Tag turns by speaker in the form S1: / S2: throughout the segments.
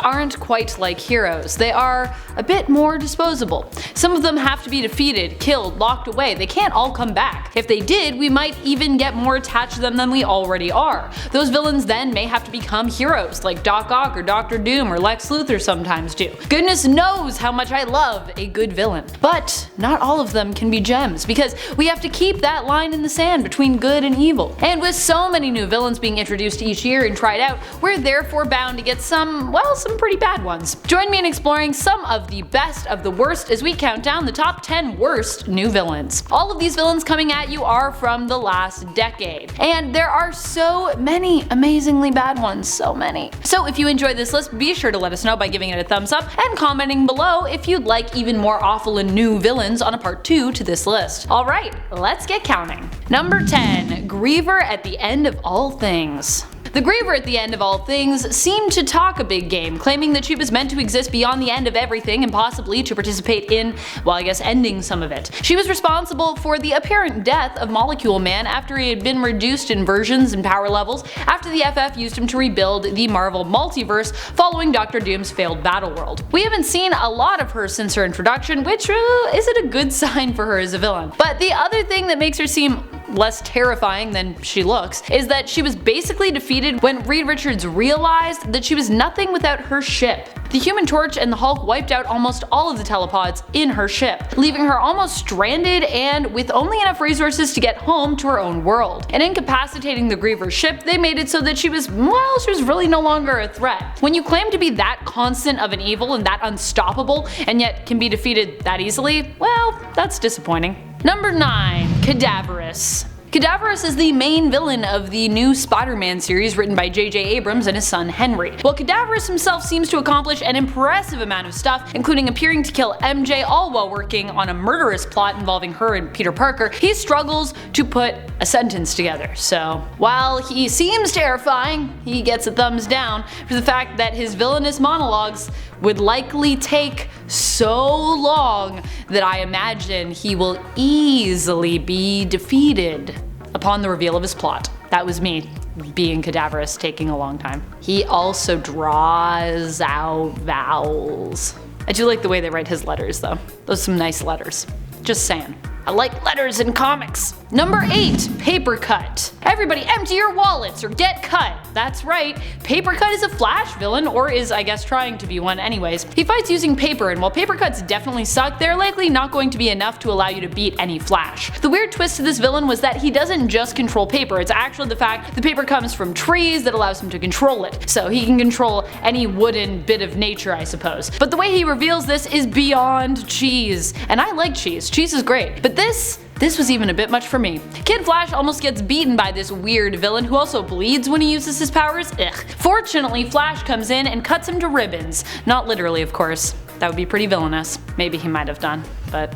S1: aren't quite like heroes. They are a bit more disposable. Some of them have to be defeated, killed, locked away. They can't all come back. If they did, we might even get more attached to them than we already are. Those villains then may have to become heroes, like Doc Ock or Dr. Doom or Lex Luthor sometimes do. Goodness knows how much I love a good villain. But not all of them can be gems, because we have to keep that line in the sand between good and evil. And with so many new villains being introduced each year and tried out, we're therefore bound to get some pretty bad ones. Join me in exploring some of the best of the worst as we count down the top 10 worst new villains. All of these villains coming at you are from the last decade, and there are so many amazingly bad ones, so many. So if you enjoyed this list, be sure to let us know by giving it a thumbs up and commenting below if you'd like even more awful and new villains on a part 2 to this list. Alright, let's get counting. Number 10. Griever at the end of all things. The Griever at the end of all things seemed to talk a big game, claiming that she was meant to exist beyond the end of everything and possibly to participate in, well, I guess ending some of it. She was responsible for the apparent death of Molecule Man after he had been reduced in versions and power levels after the FF used him to rebuild the Marvel multiverse following Dr. Doom's failed Battleworld. We haven't seen a lot of her since her introduction, which isn't a good sign for her as a villain. But the other thing that makes her seem less terrifying than she looks is that she was basically defeated when Reed Richards realized that she was nothing without her ship. The Human Torch and the Hulk wiped out almost all of the telepods in her ship, leaving her almost stranded and with only enough resources to get home to her own world. And incapacitating the Griever's ship, they made it so that she was really no longer a threat. When you claim to be that constant of an evil and that unstoppable, and yet can be defeated that easily, well, that's disappointing. Number 9. CADAVEROUS. CADAVEROUS is the main villain of the new Spider-Man series written by J.J. Abrams and his son Henry. While CADAVEROUS himself seems to accomplish an impressive amount of stuff, including appearing to kill MJ all while working on a murderous plot involving her and Peter Parker, he struggles to put a sentence together. So while he seems terrifying, he gets a thumbs down for the fact that his villainous monologues would likely take so long that I imagine he will easily be defeated upon the reveal of his plot. That was me being CADAVEROUS, taking a long time. He also draws out vowels. I do like the way they write his letters though. Those are some nice letters. Just saying. I like letters in comics. Number 8. Paper Cut. Everybody empty your wallets or get cut. That's right, Paper Cut is a Flash villain, or is I guess trying to be one anyways. He fights using paper, and while paper cuts definitely suck, they're likely not going to be enough to allow you to beat any Flash. The weird twist to this villain was that he doesn't just control paper, it's actually the fact the paper comes from trees that allows him to control it. So he can control any wooden bit of nature, I suppose. But the way he reveals this is beyond cheese. And I like cheese. Cheese is great. But this was even a bit much for me. Kid Flash almost gets beaten by this weird villain who also bleeds when he uses his powers. Ugh. Fortunately, Flash comes in and cuts him to ribbons. Not literally, of course. That would be pretty villainous. Maybe he might have done, but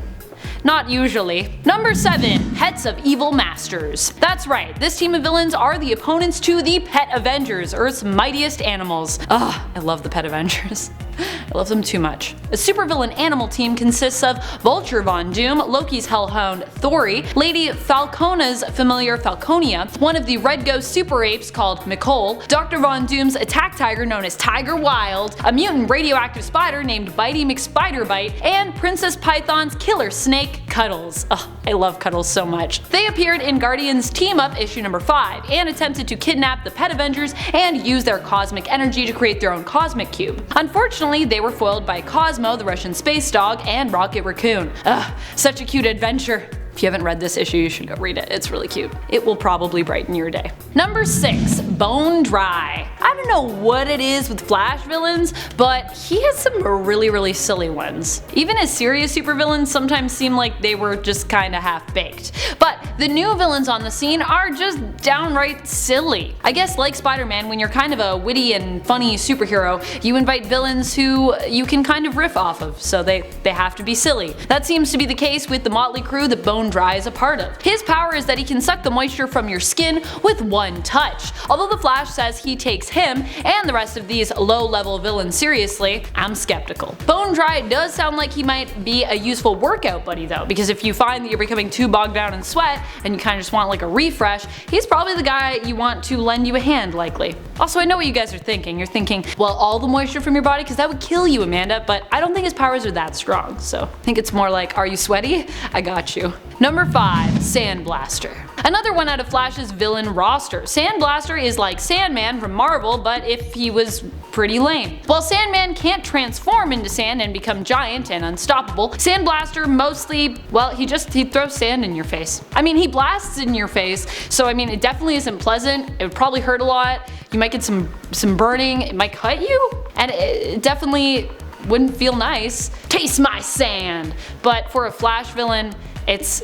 S1: not usually. Number 7. Pets of Evil Masters. That's right, this team of villains are the opponents to the Pet Avengers, Earth's mightiest animals. Ugh, I love the Pet Avengers. I love them too much. A supervillain animal team consists of Vulture Von Doom, Loki's hellhound Thori, Lady Falcona's familiar Falconia, one of the Red Ghost super apes called McCole, Dr. Von Doom's attack tiger known as Tiger Wild, a mutant radioactive spider named Bitey McSpiderbite, and Princess Python's killer snake Cuddles. Ugh, I love Cuddles so much. They appeared in Guardians Team Up issue number 5 and attempted to kidnap the Pet Avengers and use their cosmic energy to create their own cosmic cube. Unfortunately, they were foiled by Cosmo, the Russian space dog, and Rocket Raccoon. Ugh, such a cute adventure. If you haven't read this issue, you should go read it. It's really cute. It will probably brighten your day. Number 6. Bone Dry. I don't know what it is with Flash villains, but he has some really silly ones. Even his serious supervillains sometimes seem like they were just kinda half-baked. But the new villains on the scene are just downright silly. I guess like Spider-Man, when you're kind of a witty and funny superhero, you invite villains who you can kind of riff off of, so they have to be silly. That seems to be the case with the motley crew that Bone Bone Dry is a part of. His power is that he can suck the moisture from your skin with one touch. Although the Flash says he takes him and the rest of these low-level villains seriously, I'm skeptical. Bone Dry does sound like he might be a useful workout buddy though, because if you find that you're becoming too bogged down in sweat and you kind of just want like a refresh, he's probably the guy you want to lend you a hand likely. Also, I know what you guys are thinking. You're thinking, well, all the moisture from your body, because that would kill you, Amanda, but I don't think his powers are that strong, so I think it's more like, are you sweaty? I got you. Number 5. Sandblaster. Another one out of Flash's villain roster. Sandblaster is like Sandman from Marvel, but if he was pretty lame. While Sandman can't transform into sand and become giant and unstoppable, Sandblaster mostly, well, he throws sand in your face. I mean, he blasts in your face, so I mean, it definitely isn't pleasant. It would probably hurt a lot. You might get some burning. It might cut you, and it definitely wouldn't feel nice. Taste my sand! But for a Flash villain, it's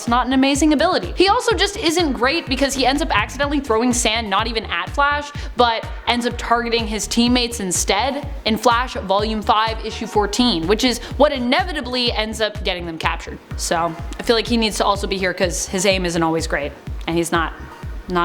S1: not an amazing ability. He also just isn't great because he ends up accidentally throwing sand not even at Flash, but ends up targeting his teammates instead in Flash Volume 5 Issue 14, which is what inevitably ends up getting them captured. So I feel like he needs to also be here because his aim isn't always great, and he's not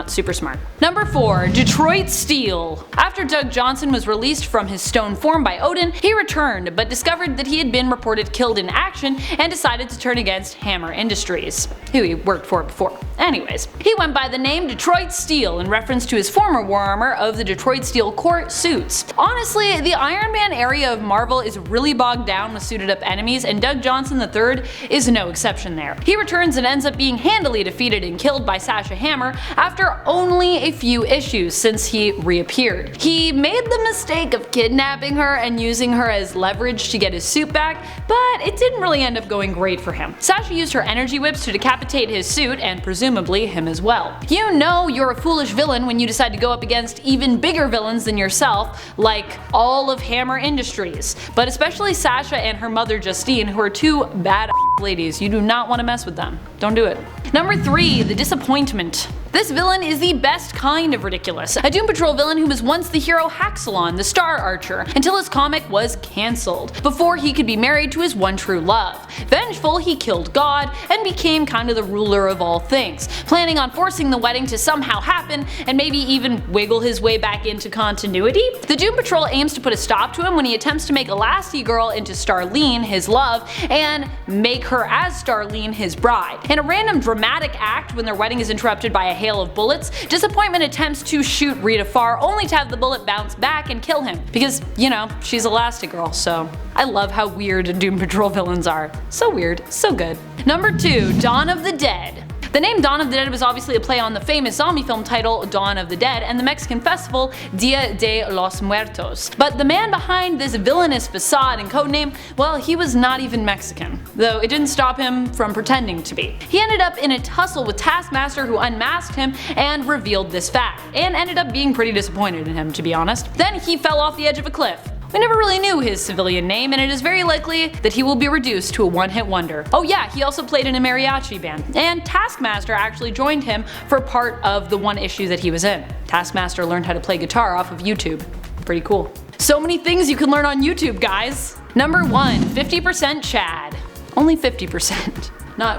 S1: super smart. Number 4. Detroit Steel. After Doug Johnson was released from his stone form by Odin, he returned, but discovered that he had been reported killed in action and decided to turn against Hammer Industries, who he worked for before. Anyways, he went by the name Detroit Steel in reference to his former war armor of the Detroit Steel Corps suits. Honestly, the Iron Man area of Marvel is really bogged down with suited up enemies, and Doug Johnson III is no exception there. He returns and ends up being handily defeated and killed by Sasha Hammer after only a few issues since he reappeared. He made the mistake of kidnapping her and using her as leverage to get his suit back, but it didn't really end up going great for him. Sasha used her energy whips to decapitate his suit, and presumably him as well. You know you're a foolish villain when you decide to go up against even bigger villains than yourself, like all of Hammer Industries, but especially Sasha and her mother Justine, who are two bad ladies. You do not want to mess with them. Don't do it. Number 3. The Disappointment. This villain is the best kind of ridiculous. A Doom Patrol villain who was once the hero Haxalon, the Star Archer, until his comic was cancelled, before he could be married to his one true love. Vengeful, he killed God and became kind of the ruler of all things, planning on forcing the wedding to somehow happen and maybe even wiggle his way back into continuity. The Doom Patrol aims to put a stop to him when he attempts to make Elastigirl into Starlene, his love, and make her as Starlene his bride. In a random dramatic act when their wedding is interrupted by a hail of bullets, Disappointment attempts to shoot Rita Farr only to have the bullet bounce back and kill him, because, you know, she's Elastigirl, so I love how weird Doom Patrol villains are. So weird, so good. Number 2. Dawn of the Dead. The name Dawn of the Dead was obviously a play on the famous zombie film title Dawn of the Dead and the Mexican festival Dia de los Muertos. But the man behind this villainous facade and codename, well, he was not even Mexican, though it didn't stop him from pretending to be. He ended up in a tussle with Taskmaster, who unmasked him and revealed this fact, and ended up being pretty disappointed in him, to be honest. Then he fell off the edge of a cliff. We never really knew his civilian name, and it is very likely that he will be reduced to a one-hit wonder. Oh yeah, he also played in a mariachi band, and Taskmaster actually joined him for part of the one issue that he was in. Taskmaster learned how to play guitar off of YouTube. Pretty cool. So many things you can learn on YouTube, guys! Number 1. 50% Chad. Only 50%.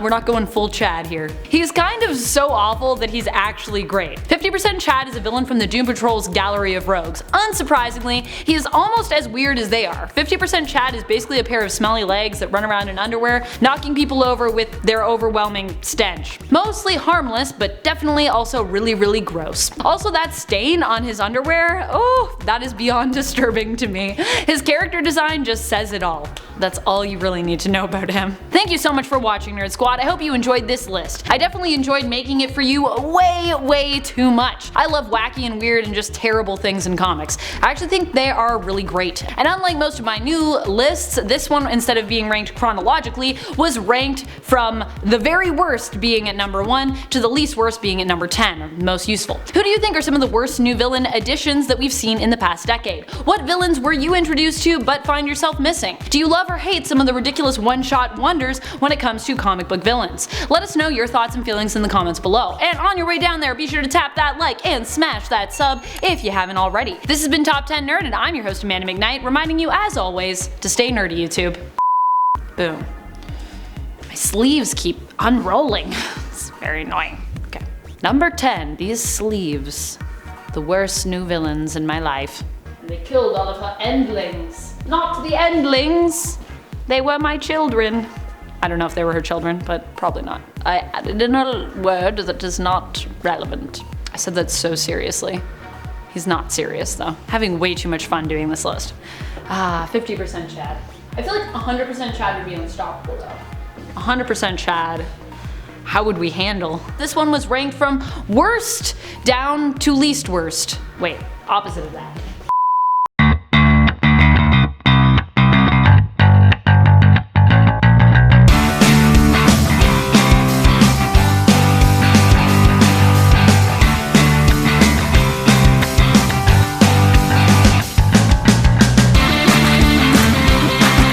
S1: We're not going full Chad here. He's kind of so awful that he's actually great. 50% Chad is a villain from the Doom Patrol's Gallery of Rogues. Unsurprisingly, he is almost as weird as they are. 50% Chad is basically a pair of smelly legs that run around in underwear, knocking people over with their overwhelming stench. Mostly harmless, but definitely also really, really gross. Also, that stain on his underwear, oh, that is beyond disturbing to me. His character design just says it all. That's all you really need to know about him. Thank you so much for watching, Nerd Squad. I hope you enjoyed this list. I definitely enjoyed making it for you way too much. I love wacky and weird and just terrible things in comics. I actually think they are really great. And unlike most of my new lists, this one, instead of being ranked chronologically, was ranked from the very worst being at number 1 to the least worst being at number 10, or most useful. Who do you think are some of the worst new villain additions that we've seen in the past decade? What villains were you introduced to but find yourself missing? Do you love or hate some of the ridiculous one-shot wonders when it comes to comic book villains? Let us know your thoughts and feelings in the comments below. And on your way down there, be sure to tap that like and smash that sub if you haven't already. This has been Top 10 Nerd, and I'm your host Amanda McKnight, reminding you as always to stay nerdy, YouTube. Boom. My sleeves keep unrolling. It's very annoying. Okay. Number 10, these sleeves. The worst new villains in my life. And they killed all of her endlings. Not the endlings! They were my children. I don't know if they were her children, but probably not. I added in a word that is not relevant. I said that so seriously. He's not serious though. Having way too much fun doing this list. 50% Chad. I feel like 100% Chad would be unstoppable though. 100% Chad. How would we handle? This one was ranked from worst down to least worst. Wait, opposite of that.